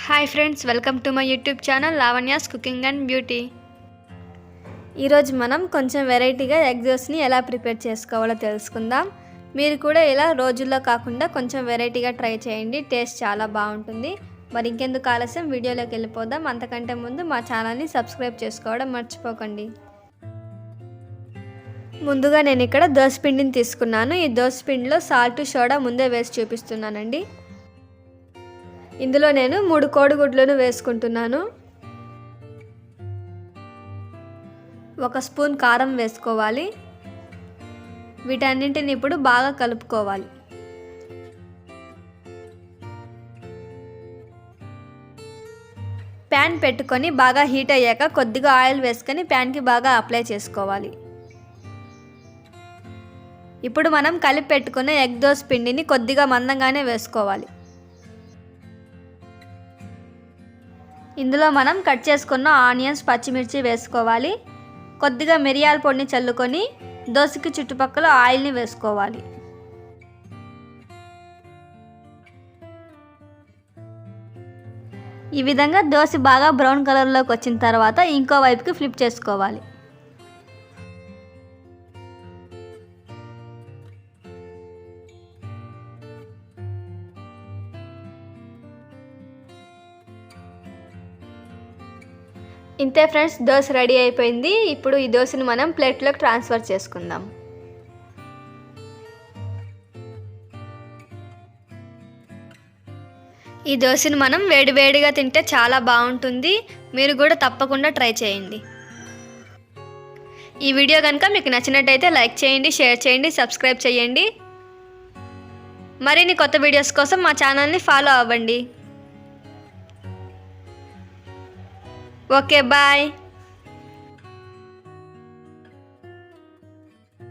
Hi friends, welcome to my YouTube channel Lavanya's cooking and beauty. ఈరోజు మనం కొంచెం వెరైటీగా ఎగ్ దోస్ని ఎలా ప్రిపేర్ చేసుకోవాలో తెలుసుకుందాం. మీరు కూడా ఇలా రోజుల్లో కాకుండా కొంచెం వెరైటీగా ట్రై చేయండి, టేస్ట్ చాలా బాగుంటుంది. మరి ఇంకెందుకు ఆలస్యం, వీడియోలోకి వెళ్ళిపోదాం. అంతకంటే ముందు మా ఛానల్ని సబ్స్క్రైబ్ చేసుకోవడం మర్చిపోకండి. ముందుగా నేను ఇక్కడ దోసపిండిని తీసుకున్నాను. ఈ దోసపిండిలో సాల్ట్, సోడా ముందే వేసి చూపిస్తున్నానండి. ఇందులో నేను 3 కోడిగుడ్లను వేసుకుంటున్నాను. 1 స్పూన్ కారం వేసుకోవాలి. వీటన్నింటిని ఇప్పుడు బాగా కలుపుకోవాలి. ప్యాన్ పెట్టుకొని బాగా హీట్ అయ్యాక కొద్దిగా ఆయిల్ వేసుకొని ప్యాన్కి బాగా అప్లై చేసుకోవాలి. ఇప్పుడు మనం కలిపి పెట్టుకున్న ఎగ్ దోస పిండిని కొద్దిగా మందంగానే వేసుకోవాలి. ఇందులో మనం కట్ చేసుకున్న ఆనియన్స్, పచ్చిమిర్చి వేసుకోవాలి. కొద్దిగా మిరియాల పొడిని చల్లుకొని దోసకి చుట్టుపక్కల ఆయిల్ని వేసుకోవాలి. ఈ విధంగా దోస బాగా బ్రౌన్ కలర్లోకి వచ్చిన తర్వాత ఇంకో వైపుకి ఫ్లిప్ చేసుకోవాలి. ఇంతే ఫ్రెండ్స్, దోశ రెడీ అయిపోయింది. ఇప్పుడు ఈ దోశని మనం ప్లేట్లోకి ట్రాన్స్ఫర్ చేసుకుందాం. ఈ దోశని మనం వేడివేడిగా తింటే చాలా బాగుంటుంది. మీరు కూడా తప్పకుండా ట్రై చేయండి. ఈ వీడియో కనుక మీకు నచ్చినట్టయితే లైక్ చేయండి, షేర్ చేయండి, సబ్స్క్రైబ్ చేయండి. మరిన్ని కొత్త వీడియోస్ కోసం మా ఛానల్ని ఫాలో అవ్వండి. Okay, bye.